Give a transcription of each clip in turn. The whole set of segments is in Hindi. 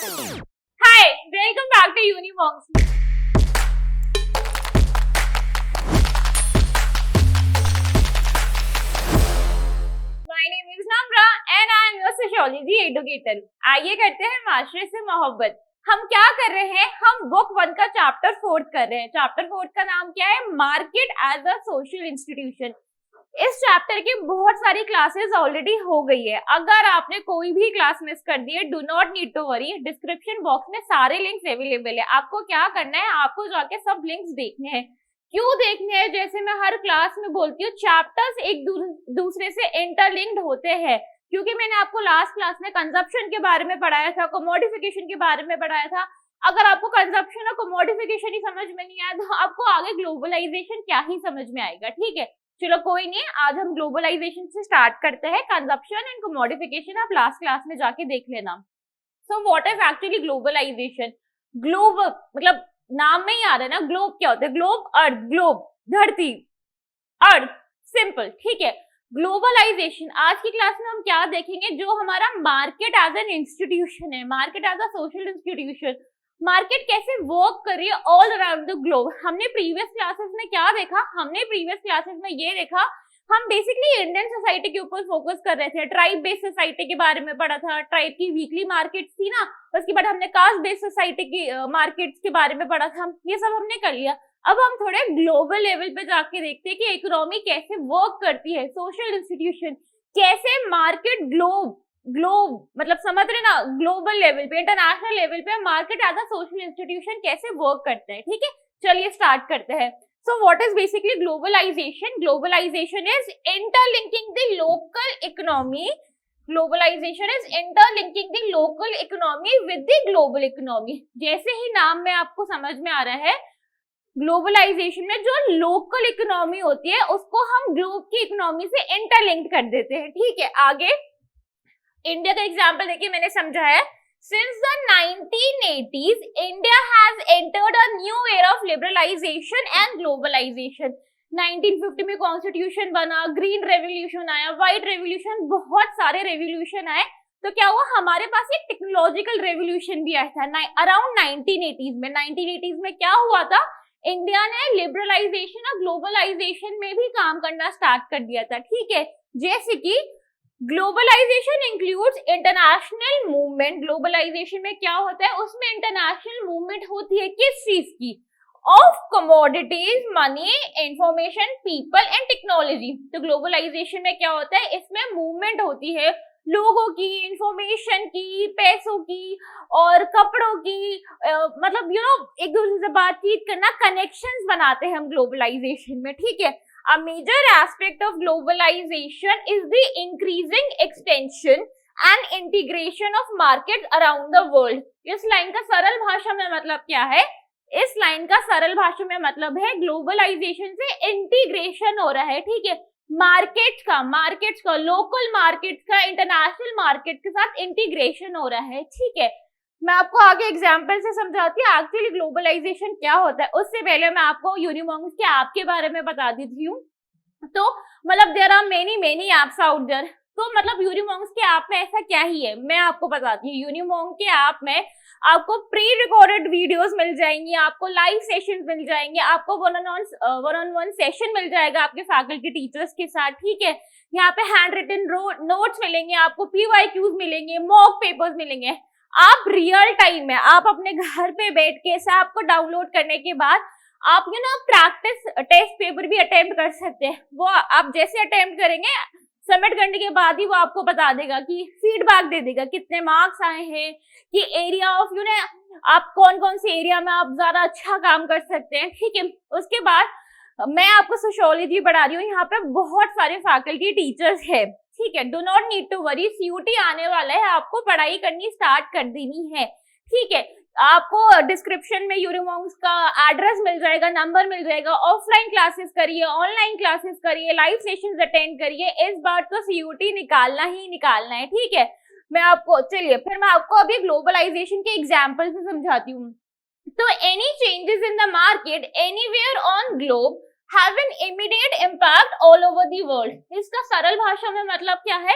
Hi, welcome back to Unimonks. My name is Namra and I am your sociology educator. आइए करते हैं माशरे से मोहब्बत। हम क्या कर रहे हैं? हम बुक 1 का चैप्टर 4 कर रहे हैं। चैप्टर 4 का नाम क्या है? Market as a social institution. इस चैप्टर की बहुत सारी क्लासेस ऑलरेडी हो गई है। अगर आपने कोई भी क्लास मिस कर दी है, do not need to worry, description box में सारे लिंक्स अवेलेबल है। आपको क्या करना है? आपको जाके सब लिंक्स देखने हैं। क्यों देखने हैं? जैसे मैं हर क्लास में बोलती हूँ, चैप्टर्स एक दूसरे से इंटरलिंक्ड होते हैं। क्योंकि मैंने आपको लास्ट क्लास में कंजप्शन के बारे में पढ़ाया था, कमोडिफिकेशन के बारे में पढ़ाया था। अगर आपको कंजप्शन और कमोडिफिकेशन ही समझ में नहीं आया तो आपको आगे ग्लोबलाइजेशन क्या ही समझ में आएगा। ठीक है, चलो कोई नहीं, आज हम ग्लोबलाइजेशन से स्टार्ट करते हैं। कंजप्शन एंड कमोडिफिकेशन आप लास्ट क्लास में जाके देख लेना। So what is actually globalization? Globe मतलब नाम में ही आ रहा है ना, ग्लोब क्या होता है? ग्लोब अर्थ, ग्लोब धरती, अर्थ, सिंपल। ठीक है, ग्लोबलाइजेशन आज की क्लास में हम क्या देखेंगे? जो हमारा मार्केट एज एन इंस्टीट्यूशन है, market as a social institution, market कैसे वर्क कर रही है ऑल अराउंड द ग्लोब। हमने प्रीवियस क्लासेस में क्या देखा? हमने प्रीवियस क्लासेस में ये देखा, हम बेसिकली इंडियन सोसाइटी के ऊपर फोकस कर रहे थे। ट्राइब बेस्ड सोसाइटी के बारे में पढ़ा था, ट्राइब की वीकली मार्केट्स थी ना, उसके बाद हमने कास्ट बेस्ड सोसाइटी की मार्केट्स के बारे में पढ़ा था। ये सब हमने कर लिया। अब हम थोड़े ग्लोबल लेवल पे जाके देखते हैं कि इकोनॉमी कैसे वर्क करती है, सोशल इंस्टीट्यूशन कैसे, मार्केट ग्लोब मतलब समझ रहे ना, ग्लोबल लेवल पे, इंटरनेशनल लेवल पे market as a social institution कैसे वर्क करते हैं। ठीक है, चलिए स्टार्ट करते हैं। So what is basically globalization? Globalization is interlinking the local economy. Globalization is interlinking the local economy with the global economy. जैसे ही नाम में आपको समझ में आ रहा है, ग्लोबलाइजेशन में जो लोकल इकोनॉमी होती है उसको हम ग्लोब की इकोनॉमी से इंटरलिंक्ड कर देते हैं। ठीक है, आगे इंडिया का एग्जाम्पल देखिए, मैंने समझाया। Since the 1980s, India has entered a new era of liberalization and globalization. 1950 में कॉन्स्टिट्यूशन बना, ग्रीन रेवोल्यूशन आया, व्हाइट रेवोल्यूशन, बहुत सारे रेवोल्यूशन आए। तो क्या हुआ? हमारे पास एक टेक्नोलॉजिकल रेवोल्यूशन भी आया था अराउंड 1980s में। 1980s में क्या हुआ था? इंडिया ने लिबरलाइजेशन और ग्लोबलाइजेशन में भी काम करना स्टार्ट कर दिया था। ठीक है, जैसे कि globalization includes international movement. Globalization में क्या होता है? उसमें इंटरनेशनल मूवमेंट होती है किस चीज की? Of commodities, money, information, people and technology. तो ग्लोबलाइजेशन में क्या होता है? इसमें मूवमेंट होती है लोगों की, इंफॉर्मेशन की, पैसों की और कपड़ों की, मतलब एक दूसरे से बातचीत करना, कनेक्शंस बनाते हैं हम ग्लोबलाइजेशन में। ठीक है, A major aspect of globalization is the increasing extension and integration of markets around the world. इस लाइन का सरल भाषा में मतलब क्या है? इस लाइन का सरल भाषा में मतलब है ग्लोबलाइजेशन से इंटीग्रेशन हो रहा है। ठीक है, मार्केट्स का लोकल मार्केट्स का इंटरनेशनल मार्केट के साथ इंटीग्रेशन हो रहा है। ठीक है, मैं आपको आगे एग्जाम्पल से समझाती हूँ एक्चुअली ग्लोबलाइजेशन क्या होता है। उससे पहले मैं आपको यूनिमोंक्स के ऐप के बारे में बता देती हूँ। तो मतलब there are many apps out there. तो मतलब यूनिमोंक्स के ऐप में ऐसा क्या ही है, मैं आपको बताती हूँ। यूनिमोंक के ऐप में आपको प्री रिकॉर्डेड वीडियोस मिल जाएंगी, आपको लाइव सेशन मिल जाएंगे, आपको वन ऑन वन सेशन मिल जाएगा आपके फैकल्टी टीचर्स के साथ। ठीक है, यहाँ पे हैंड रिटन नोट्स मिलेंगे, आपको PYQs मिलेंगे, मॉक पेपर्स मिलेंगे। आप रियल टाइम में आप अपने घर पे बैठ के ऐसा आपको डाउनलोड करने के बाद आप प्रैक्टिस टेस्ट पेपर भी अटेम्प्ट कर सकते हैं। वो आप जैसे अटेम्प्ट करेंगे, सबमिट करने के बाद ही वो आपको बता देगा कि फीडबैक दे देगा कितने मार्क्स आए हैं, कि एरिया ऑफ आप कौन से एरिया में आप ज्यादा अच्छा काम कर सकते हैं। ठीक है, उसके बाद मैं आपको सोशियोलॉजी पढ़ा रही हूँ, यहाँ पे बहुत सारे फैकल्टी टीचर्स है। ठीक है, do not need to worry, CUT आने वाला है, आपको पढ़ाई करनी स्टार्ट कर देनी है। ठीक है, आपको डिस्क्रिप्शन में यूनिमोंक्स का एड्रेस मिल जाएगा, नंबर मिल जाएगा। ऑफलाइन क्लासेस करिए, ऑनलाइन क्लासेस करिए, लाइव सेशंस अटेंड करिए। इस बार तो CUT निकालना ही निकालना है। ठीक है, मैं आपको अभी ग्लोबलाइजेशन के एग्जाम्पल से समझाती हूँ। तो any changes in the market anywhere on globe have an immediate impact all over the world. इसका सरल भाषा में मतलब क्या है?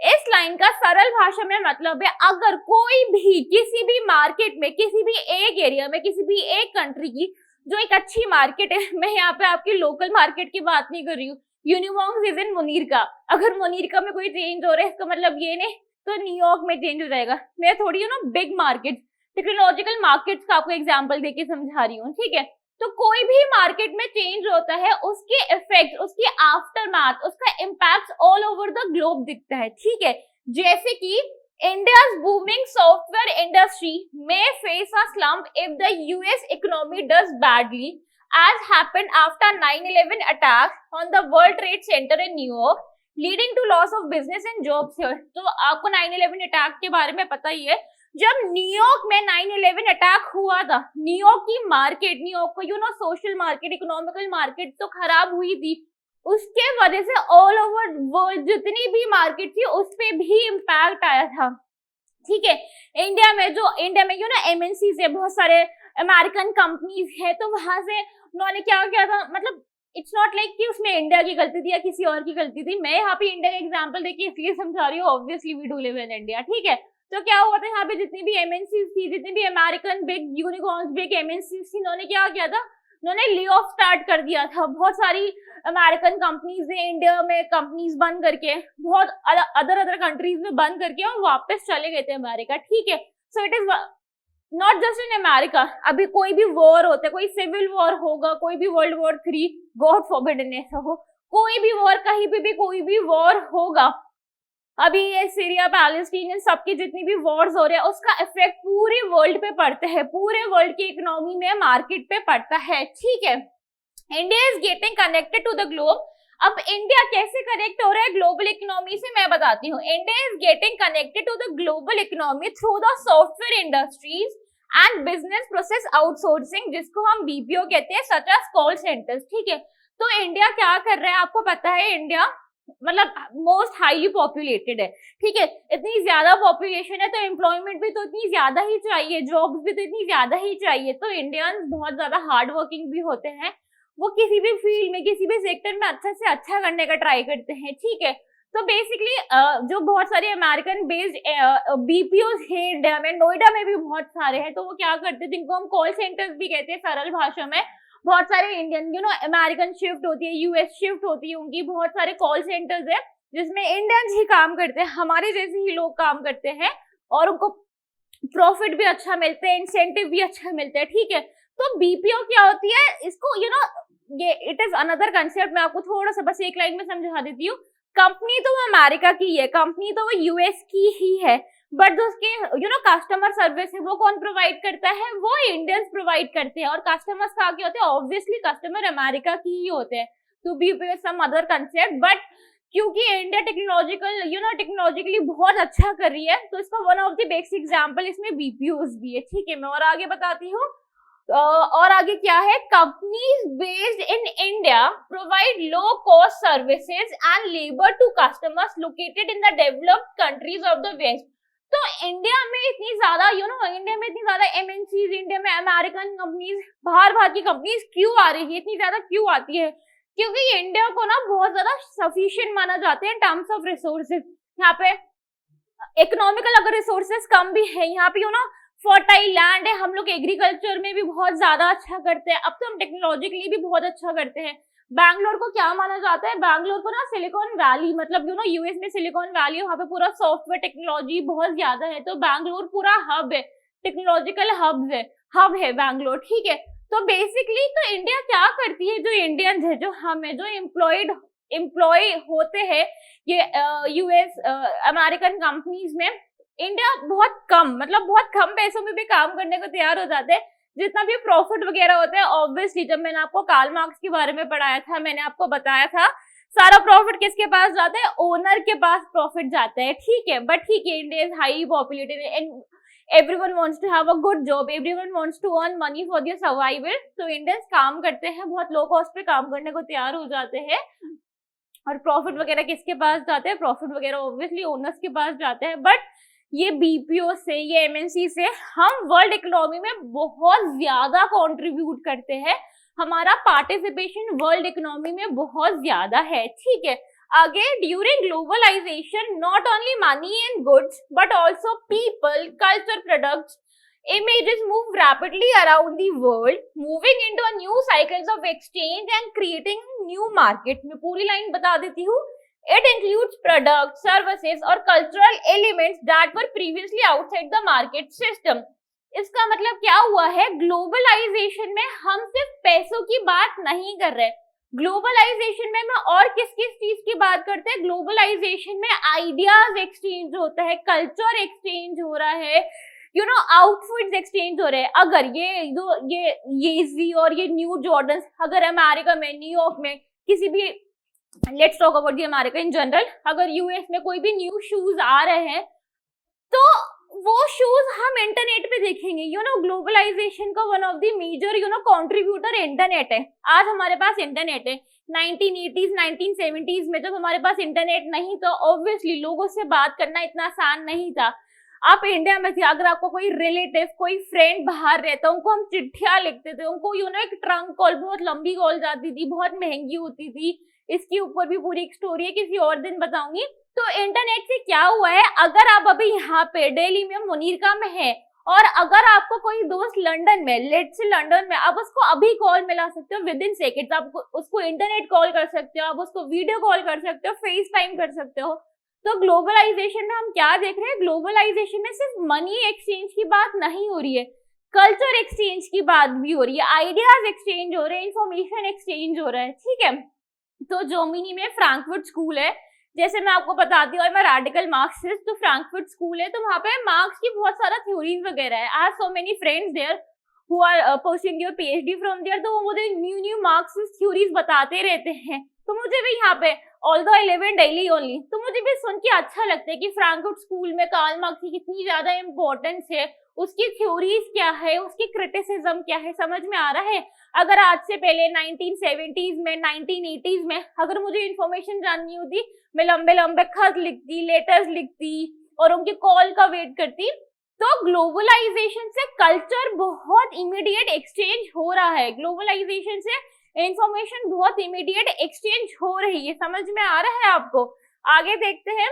इस लाइन का सरल भाषा में मतलब है, अगर कोई भी किसी भी मार्केट में, किसी भी एक एरिया में, किसी भी एक कंट्री की जो एक अच्छी मार्केट है, मैं यहाँ पे आपकी लोकल मार्केट की बात नहीं कर रही हूँ, यूनिफॉर्म्स इज इन मुनीरका, अगर मुनीरका में कोई चेंज हो रहा है इसका मतलब ये नहीं तो न्यूयॉर्क में चेंज हो जाएगा। मैं थोड़ी you know big market, technological markets का आपको एग्जांपल देके समझा रही हूँ, ठीक है। तो कोई भी मार्केट में चेंज होता है, उसके इफेक्ट, उसकी आफ्टरमैथ, उसका impact all over the globe दिखता है, ठीक है। जैसे कि India's booming software industry may face a slump if the US economy does badly, as happened after 9/11 attack on the World Trade Center in New York, leading to loss of business and jobs here। तो आपको 9/11 अटैक के बारे में पता ही है। जब न्यूयॉर्क में 9/11 अटैक हुआ था, न्यूयॉर्क की मार्केट, न्यूयॉर्क को you know social market, economical market तो खराब हुई थी, उसके वजह से ऑल ओवर वर्ल्ड जितनी भी मार्केट थी उस पे भी इम्पैक्ट आया था, ठीक है। इंडिया में यू नो एमएनसी से बहुत सारे अमेरिकन कंपनीज है, तो वहां से उन्होंने क्या किया था, मतलब इट्स नॉट लाइक कि उसमें इंडिया की गलती थी या किसी और की गलती थी, मैं यहाँ पे इंडिया का एग्जांपल देके इसलिए समझा रही हूँ, obviously we do live in India, ठीक है। तो क्या हुआ था, यहाँ पे जितनी भी एमएनसी थी, जितनी भी American big unicorns, big MNC थी, उन्होंने क्या किया था, उन्होंने ले ऑफ स्टार्ट कर दिया था। बहुत सारी अमेरिकन कंपनीज ने इंडिया में कंपनीज बंद करके, बहुत अदर कंट्रीज में बंद करके और वापस चले गए थे अमेरिका, ठीक है। So it is not just in America, अभी कोई भी वॉर होता है, कोई सिविल वॉर होगा, कोई भी वर्ल्ड वॉर 3, गॉड फॉरबिड ऐसा हो, कोई भी वॉर, कहीं पे भी कोई भी वॉर होगा, अभी ये सीरिया, पैलेस्टीन, सबकी जितनी भी वॉर्स हो रहे हैं, उसका इफेक्ट पूरे वर्ल्ड पे पड़ता है, पूरे वर्ल्ड की इकोनॉमी में, मार्केट पे पड़ता है, ठीक है। India is getting connected to the globe. अब इंडिया कैसे कनेक्ट हो रहा है ग्लोबल इकोनॉमी से, मैं बताती हूँ। India is getting connected to the global economy through the software industries and business process outsourcing, जिसको हम बीपीओ कहते हैं, सच एज कॉल सेंटर्स, ठीक है। तो इंडिया क्या कर रहा है, आपको पता है, इंडिया मतलब मोस्ट हाईली पॉपुलेटेड है, ठीक है। इतनी ज्यादा पॉपुलेशन है तो एम्प्लॉयमेंट भी तो इतनी ज्यादा ही चाहिए, जॉब्स भी तो इतनी ज्यादा ही चाहिए, तो इंडियंस बहुत ज्यादा हार्ड वर्किंग भी होते हैं, वो किसी भी फील्ड में, किसी भी सेक्टर में अच्छा से अच्छा करने का ट्राई करते हैं, ठीक है। तो बेसिकली जो बहुत सारे अमेरिकन बेस्ड बीपीओ है इंडिया में, नोएडा में भी बहुत सारे हैं, तो वो क्या करते हैं, जिनको हम कॉल सेंटर्स भी कहते हैं सरल भाषा में, बहुत सारे Indian you know American shift होती है, यूएस शिफ्ट होती है, उनकी बहुत सारे कॉल सेंटर्स है जिसमें इंडियंस ही काम करते हैं, हमारे जैसे ही लोग काम करते हैं, और उनको प्रॉफिट भी अच्छा मिलते हैं, इंसेंटिव भी अच्छा मिलता है, ठीक है। तो बीपीओ क्या होती है, इसको यू नो ये इट इज अनदर कंसेप्ट, मैं आपको थोड़ा सा बस एक लाइन में समझा देती हूँ। कंपनी तो वो अमेरिका की है, कंपनी तो वो यूएस की ही है, बट जो उसके यू नो कस्टमर सर्विस है वो कौन प्रोवाइड करता है, वो इंडियंस प्रोवाइड करते हैं, और कस्टमर्स कहाँ के होते हैं, ऑब्वियसली कस्टमर अमेरिका की ही होते हैं, to be some other concept. But क्योंकि इंडिया टेक्नोलॉजिकली बहुत अच्छा कर रही है, तो इसका one of the basic example इसमें बीपीओज भी है, ठीक है। मैं और आगे बताती हूँ। और आगे क्या है, companies based in India provide low cost services and labour to customers located in the developed countries of the west. तो इंडिया में इतनी ज्यादा इंडिया में इतनी ज्यादा एमएनसीज, इंडिया में अमेरिकन कंपनीज, बाहर की कंपनीज क्यों आ रही है, इतनी ज्यादा क्यों आती है, क्योंकि इंडिया को ना बहुत ज्यादा सफिशिएंट माना जाता है इन टर्म्स ऑफ रिसोर्सेज। यहाँ पे इकोनॉमिकल अगर रिसोर्सेज कम भी है, यहाँ पे फर्टाइल लैंड है, हम लोग एग्रीकल्चर में भी बहुत ज्यादा अच्छा करते हैं, अब तो हम टेक्नोलॉजिकली भी बहुत अच्छा करते हैं। बैंगलोर को क्या माना जाता है, बैंगलोर को ना सिलिकॉन वैली, मतलब यूएस में सिलिकॉन वैली, वहाँ पे पूरा सॉफ्टवेयर टेक्नोलॉजी बहुत ज्यादा है, तो बैंगलोर पूरा हब है, टेक्नोलॉजिकल हब है बैंगलोर, ठीक है। तो बेसिकली तो इंडिया क्या करती है, जो इंडियंस है, जो हम है, जो एम्प्लॉय होते हैं ये यूएस अमेरिकन कंपनीज में, इंडिया बहुत कम पैसों में भी काम करने को तैयार हो जाते हैं। जितना भी प्रॉफिट वगैरह होता है, ऑब्वियसली जब मैंने आपको कार्ल मार्क्स के बारे में पढ़ाया था, मैंने आपको बताया था सारा प्रॉफिट किसके पास जाता है, ओनर के पास प्रॉफिट जाता है, ठीक है। बट ठीक है, India is high populated and everyone wants to have a good job, everyone wants to earn money for their survival, तो इंडियंस काम करते हैं, बहुत लो कॉस्ट पे काम करने को तैयार हो जाते हैं। और प्रॉफिट वगैरह किसके पास जाते हैं, प्रॉफिट वगैरह ऑब्वियसली ओनर्स के पास जाते हैं। बट ये बीपीओ से, ये एमएनसी से हम वर्ल्ड इकोनॉमी में बहुत ज्यादा कंट्रीब्यूट करते हैं, हमारा पार्टिसिपेशन वर्ल्ड इकोनॉमी में बहुत ज्यादा है, ठीक है। Again, during globalization, not only money and goods, but also people, culture, products, images move rapidly around the world, moving into a new cycles of exchange and creating new market. मैं पूरी लाइन बता देती हूँ. It includes products, services और cultural elements that were previously outside the market system. इसका मतलब क्या हुआ है, ग्लोबलाइजेशन में हम सिर्फ पैसों की बात नहीं कर रहे. ग्लोबलाइजेशन में मैं और किस किस चीज की बात करते हैं, ग्लोबलाइजेशन में आइडियाज एक्सचेंज होता है, कल्चर एक्सचेंज हो रहा है, आउटफिट्स एक्सचेंज हो रहे हैं. अगर ये येजी और ये न्यू जॉर्डन अगर अमेरिका में, न्यूयॉर्क में किसी भी, let's talk about the America in general, अगर यूएस में कोई भी न्यू शूज आ रहे हैं तो वो शूज हम इंटरनेट पे देखेंगे. ग्लोबलाइजेशन का one of the major contributor internet है. आज हमारे पास इंटरनेट है. 1980s 1970s में जब हमारे पास इंटरनेट नहीं तो ऑब्वियसली लोगों से बात करना इतना आसान नहीं था. आप इंडिया में थे, अगर आपको कोई रिलेटिव, कोई फ्रेंड बाहर रहता, उनको हम चिट्ठियां लिखते थे, उनको एक ट्रंक कॉल, बहुत लंबी कॉल जाती थी, बहुत महंगी होती थी. इसके ऊपर भी पूरी एक स्टोरी है, किसी और दिन बताऊंगी. तो इंटरनेट से क्या हुआ है, अगर आप अभी यहाँ पे दिल्ली में मुनीरका में है और अगर आपको कोई दोस्त लंदन में, लेट्स से लंदन में, आप उसको अभी कॉल मिला सकते हो विद इन सेकेंड्स. आप उसको इंटरनेट कॉल कर सकते हो, आप उसको वीडियो कॉल कर सकते हो, फेस टाइम कर सकते हो. तो ग्लोबलाइजेशन में हम क्या देख रहे हैं, ग्लोबलाइजेशन में सिर्फ मनी एक्सचेंज की बात नहीं हो रही है, कल्चर एक्सचेंज की बात भी हो रही है, आइडियाज एक्सचेंज हो रहे हैं, इंफॉर्मेशन एक्सचेंज हो रहा है. ठीक है, तो जर्मनी में फ्रैंकफर्ट स्कूल है, जैसे मैं आपको बताती हूँ, मैं रेडिकल मार्क्सिस्ट, तो फ्रैंकफर्ट स्कूल है, तो वहाँ पे मार्क्स की बहुत सारा थ्योरीज वगैरह है. I have so many friends there who are pursuing your PhD from there, तो वो मुझे न्यू मार्क्सिस्ट थ्योरीज बताते रहते हैं. तो मुझे भी यहाँ पे, although I live in Delhi only, तो मुझे भी सुन के अच्छा लगता है कि फ्रैंकफर्ट स्कूल में कार्ल मार्क्स की कितनी ज्यादा इंपॉर्टेंस है, उसकी थ्योरीज क्या है, उसकी क्रिटिसिज्म क्या है, समझ में आ रहा है. अगर आज से पहले 1970s में, 1980s में अगर मुझे इंफॉर्मेशन जाननी होती, मैं लंबे लंबे खत लिखती, लेटर्स लिखती और उनके कॉल का वेट करती. तो ग्लोबलाइजेशन से कल्चर बहुत इमीडिएट एक्सचेंज हो रहा है, ग्लोबलाइजेशन से इंफॉर्मेशन बहुत इमीडिएट एक्सचेंज हो रही है. समझ में आ रहा है आपको. आगे देखते हैं.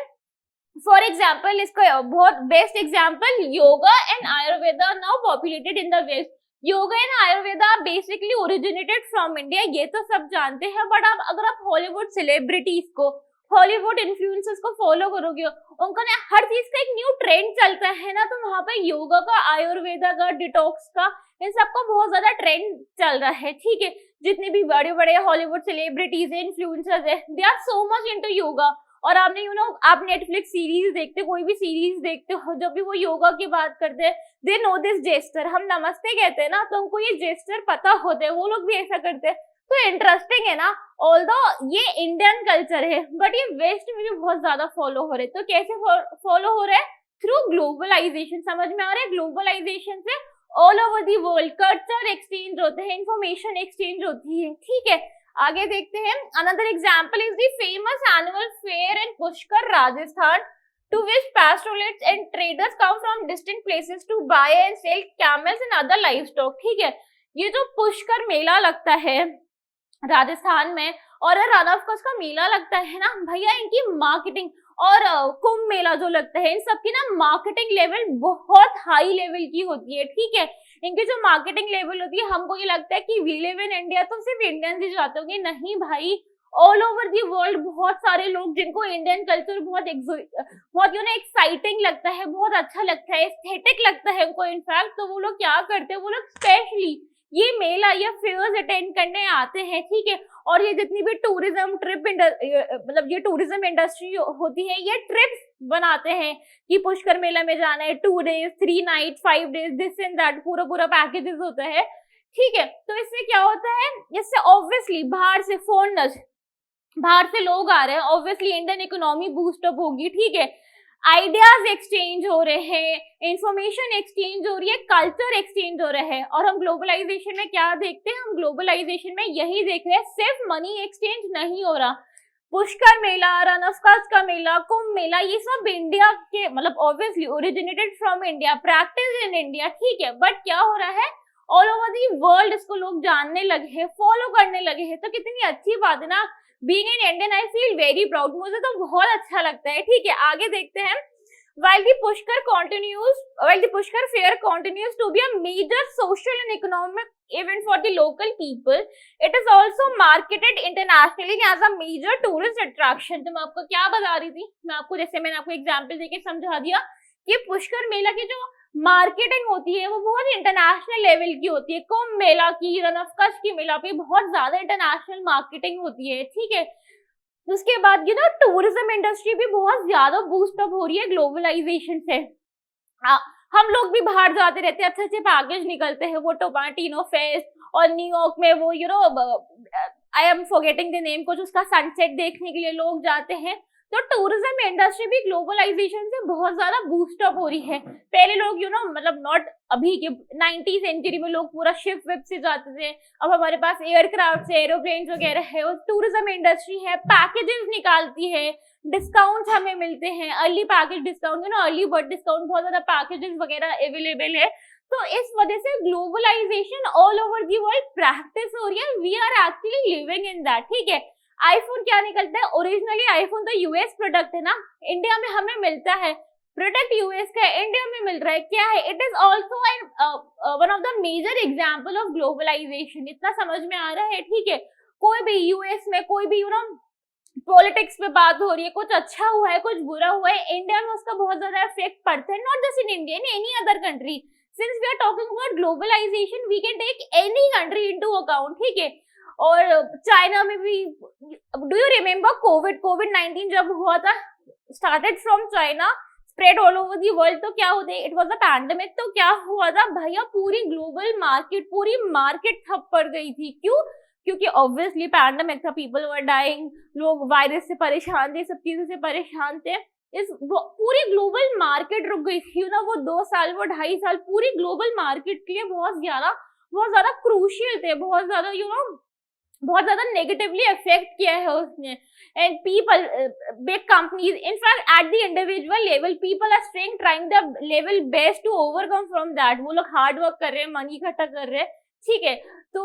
फॉर एग्जाम्पल, इसका बहुत best example, yoga and Ayurveda now populated in the west. Yoga and Ayurveda basically originated from India, ये तो सब जानते हैं. बट अगर आप हॉलीवुड सेलिब्रिटीज को, हॉलीवुड इन्फ्लुएंसर्स को फॉलो करोगे, उनका ना हर चीज का एक न्यू ट्रेंड चलता है ना, तो वहां पे योगा का, आयुर्वेदा का, डिटॉक्स का, इन सबका बहुत ज्यादा ट्रेंड चल रहा है. ठीक है, जितने भी बड़े बड़े हॉलीवुड सेलिब्रिटीज है, इन्फ्लुएंसर्स है, they are so much into yoga. और आपने आप नेटफ्लिक्स सीरीज देखते, कोई भी सीरीज देखते हो, जब भी वो योगा की बात करते हैं, दे नो दिस जेस्टर, हम नमस्ते कहते हैं ना, तो उनको ये जेस्टर पता होते हैं, वो लोग भी ऐसा करते हैं. तो इंटरेस्टिंग है ना. ऑल्दो ये इंडियन कल्चर है, बट ये वेस्ट में भी बहुत ज्यादा फॉलो हो रहे. तो कैसे फॉलो हो रहे हैं, थ्रू ग्लोबलाइजेशन. समझ में आ रहा है, ग्लोबलाइजेशन से all over the world culture exchange होते हैं, इंफॉर्मेशन एक्सचेंज होती है. ठीक है, आगे देखते हैं. Another example is the famous annual fair in Pushkar, Rajasthan, to which pastoralists and traders come from distant places to buy and sell camels and other livestock. ठीक है, ये जो पुष्कर मेला लगता है राजस्थान में और रन ऑफ कोर्स का मेला लगता है ना भैया, इनकी मार्केटिंग और कुंभ मेला जो लगता है, इन सबकी ना मार्केटिंग लेवल बहुत हाई लेवल की होती है. ठीक है, इनकी जो मार्केटिंग लेवल होती है, हमको ये लगता है कि वी लिव इन इंडिया तो सिर्फ इंडियंस ही जाते होंगे. नहीं भाई, ऑल ओवर दी वर्ल्ड बहुत सारे लोग जिनको इंडियन कल्चर बहुत एक्साइटिंग लगता है, बहुत अच्छा लगता है, एस्थेटिक लगता है उनको इनफैक्ट, तो वो लोग क्या करते हैं, वो लोग स्पेशली ये मेला या फेयर्स अटेंड करने आते हैं. ठीक है, और ये जितनी भी टूरिज्म ट्रिप मतलब ये टूरिज्म इंडस्ट्री होती है, ये ट्रिप्स बनाते हैं कि पुष्कर मेला में जाना है, 2 days 3 nights 5 days, this and that, पूरा पैकेजेस होता है. ठीक है, तो इससे क्या होता है, इससे ऑब्वियसली बाहर से फॉरेनर्स, बाहर से लोग आ रहे हैं, ऑब्वियसली इंडियन इकोनॉमी बूस्टअप होगी. ठीक है, आइडियाज एक्सचेंज हो रहे हैं, इंफॉर्मेशन एक्सचेंज हो रही है, कल्चर एक्सचेंज हो रहा है. और हम ग्लोबलाइजेशन में क्या देखते हैं, हम ग्लोबलाइजेशन में यही देख रहे हैं, सिर्फ मनी एक्सचेंज नहीं हो रहा. पुष्कर मेला, रन ऑफ कच्छ का मेला, कुंभ मेला, ये सब इंडिया के, मतलब obviously originated from India, practice in India. ठीक है, बट क्या हो रहा है, ऑल ओवर दी वर्ल्ड इसको लोग जानने लगे हैं, फॉलो करने लगे हैं. तो कितनी अच्छी बात है ना. Being an Indian I feel very proud, मुझे तो बहुत अच्छा लगता है। ठीक है, आगे देखते हैं। While the Pushkar Fair continues to be a major social and economic event for the local people, it is also marketed internationally as a major tourist attraction। तो मैं आपको क्या बता रही थी, मैंने आपको एग्जांपल देके समझा दिया कि पुष्कर मेला की जो मार्केटिंग होती है वो बहुत इंटरनेशनल लेवल की होती है। कुंभ मेला की, रन ऑफ कच्छ की मेला पे बहुत ज्यादा इंटरनेशनल मार्केटिंग होती है। ठीक है, उसके बाद टूरिज्म इंडस्ट्री भी बहुत ज्यादा बूस्ट अप हो रही है ग्लोबलाइजेशन से। हम लोग भी बाहर जाते रहते हैं, अच्छे अच्छे पैकेज निकलते हैं, वो टोमाटिनो फेस्ट और न्यूयॉर्क में वो I am forgetting the name, कुछ उसका सनसेट देखने के लिए लोग जाते हैं। तो टूरिज्म इंडस्ट्री भी ग्लोबलाइजेशन से बहुत ज्यादा बूस्ट अप हो रही है। पहले लोग मतलब नॉट अभी के 90 सेंचुरी में लोग पूरा शिप विप से जाते थे, अब हमारे पास एयरक्राफ्ट एरोप्लेन वगैरह है। और टूरिज्म इंडस्ट्री है, पैकेजेस निकालती है, डिस्काउंट हमें मिलते हैं, early package discount, early bird discount, बहुत ज्यादा पैकेजेस वगैरह अवेलेबल है। तो इस वजह से globalization all over the world practice हो रही है। We are actually living in that. ठीक है, आईफोन क्या निकलता है, ओरिजिनली आईफोन तो यूएस प्रोडक्ट है ना, इंडिया में हमें मिलता है, प्रोडक्ट यूएस का है, इंडिया में मिल रहा है, क्या है, it is also one of the major example of globalization. इतना समझ में आ रहा है। ठीक है, कोई भी यूएस में कोई भी पॉलिटिक्स पे बात हो रही है, कुछ अच्छा हुआ है, कुछ बुरा हुआ है, इंडिया में उसका बहुत ज्यादा इफेक्ट पड़ता है, not just in India, in any other country. Since we are talking about globalization, we can take any country into account. ठीक है, और चाइना में भी, डू यू रिमेम्बर कोविड-19 जब हुआ था, started from China, spread all over the world, तो क्या होता है, इट वाज अ पैंडेमिक। तो क्या हुआ था भैया, पूरी ग्लोबल मार्केट, पूरी मार्केट ठप पड़ गई थी। क्यों? क्योंकि ऑब्वियसली पैंडेमिक था, पीपल वर डाइंग, लोग वायरस से परेशान थे, सब चीजों से परेशान थे। इस पूरी ग्लोबल मार्केट रुक गई थी ना, वो 2 साल, वो 2.5 साल पूरी ग्लोबल मार्केट के लिए बहुत ज्यादा क्रूशियल थे, बहुत ज्यादा नेगेटिवली अफेक्ट किया है उसने। And people, big companies, in fact at the individual level, people are trying the level best to overcome from that. वो लोग हार्ड वर्क कर रहे हैं, मनी इकट्ठा कर रहे हैं। ठीक है, तो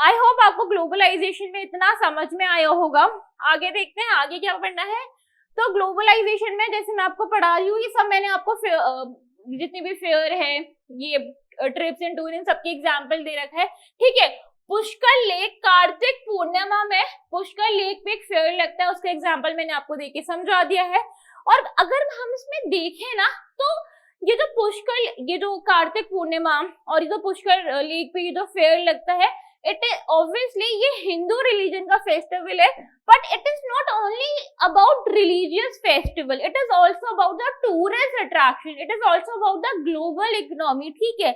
आई होप आपको ग्लोबलाइजेशन में इतना समझ में आया होगा। आगे देखते हैं, आगे क्या पढ़ना है। तो ग्लोबलाइजेशन में जैसे मैं आपको पढ़ा रही हूँ, ये सब मैंने आपको जितने भी फेयर है, ये ट्रिप्स एंड टूर, इन सबके एग्जाम्पल दे रखा है। ठीक है, पुष्कर लेक, कार्तिक पूर्णिमा में पुष्कर लेक पे एक फेयर लगता है, उसका एग्जाम्पल मैंने आपको देके समझा दिया है। और अगर हम इसमें देखें ना, तो ये जो कार्तिक पूर्णिमा और ये जो पुष्कर लेक पे ये जो फेयर लगता है, इट इज ऑब्वियसली ये हिंदू रिलीजन का फेस्टिवल है, but it is not only about religious festival, it is also about the tourist attraction, it is also about the global economy. ठीक है,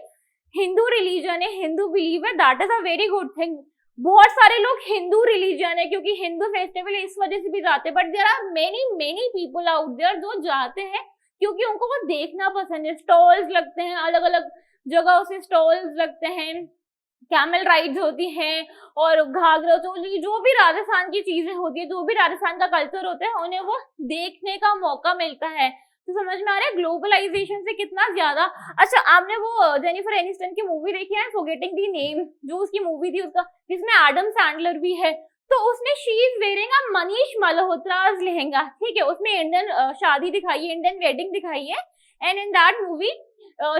हिंदू रिलीजन है, हिंदू बिलीव है, that is a very good thing. बहुत सारे लोग हिंदू रिलीजन है क्योंकि हिंदू फेस्टिवल इस वजह से भी जाते हैं, but there are many people out there जो जाते हैं क्योंकि उनको वो देखना पसंद है। स्टॉल्स लगते हैं, अलग अलग जगहों से स्टॉल्स लगते हैं, कैमल राइड्स होती हैं, और घाघरा चोली, जो भी राजस्थान की चीजें होती है, जो भी राजस्थान का कल्चर होता है, उन्हें वो देखने का मौका मिलता है। तो समझ में आ रहा है ग्लोबलाइजेशन से कितना ज्यादा। अच्छा, आपने वो जेनिफर एनिस्टन की मूवी देखी है, फॉरगेटिंग द नेम, जो उसकी मूवी थी उसका, जिसमें एडम सैंडलर भी है, तो उसने she is wearing a Manish Malhotra's lehenga. ठीक है, उसमें इंडियन शादी दिखाई है, इंडियन वेडिंग दिखाई है, and in that movie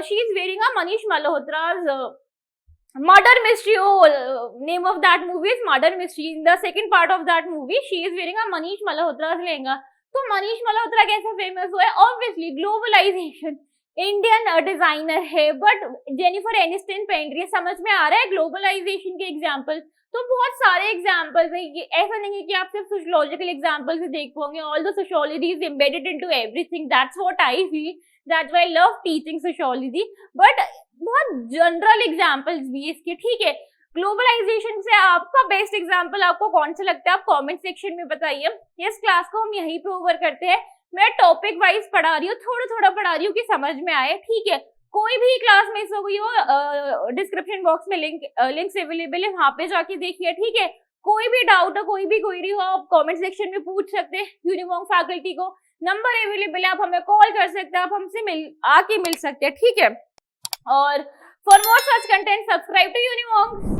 she is wearing a Manish Malhotra's murder mystery. Name of that movie is murder mystery. In the second part of that movie, she is wearing a Manish Malhotra's lehenga. तो मनीष मल्होत्रा कैसे फेमस हुआ है? ऑब्वियसली ग्लोबलाइजेशन, इंडियन डिजाइनर है, बट जेनिफर एनिस्टन पहन रही है। समझ में आ रहा है ग्लोबलाइजेशन के एग्जाम्पल? तो बहुत सारे एग्जाम्पल्स है, ऐसा नहीं है कि आप सिर्फ सोशियोलॉजिकल एग्जाम्पल्स ही देख पाओगे। All the sociology is embedded into everything, that's what I feel, that's why I love teaching sociology. But बहुत जनरल एग्जाम्पल्स भी इसके। ठीक है, ग्लोबलाइजेशन से आपका बेस्ट एग्जाम्पल आपको कौन सा लगता है? आप कमेंट सेक्शन में बताइए। इस क्लास को हम यहीं पे ओवर करते हैं। मैं टॉपिक वाइज पढ़ा रही हूँ, थोड़ा पढ़ा रही हूँ कि समझ में आए। ठीक है, कोई भी क्लास मिस हो गई हो, डिस्क्रिप्शन बॉक्स में लिंक्स अवेलेबल है, वहां पे जाके देखिए। ठीक है, कोई भी डाउट हो, कोई भी क्वेरी हो, आप कमेंट सेक्शन में पूछ सकते हैं। यूनिवॉन्ग फैकल्टी को नंबर अवेलेबल है, आप हमें कॉल कर सकते हैं, आप हमसे आके मिल सकते हैं। ठीक है, और for more such content subscribe to यूनिवॉन्ग।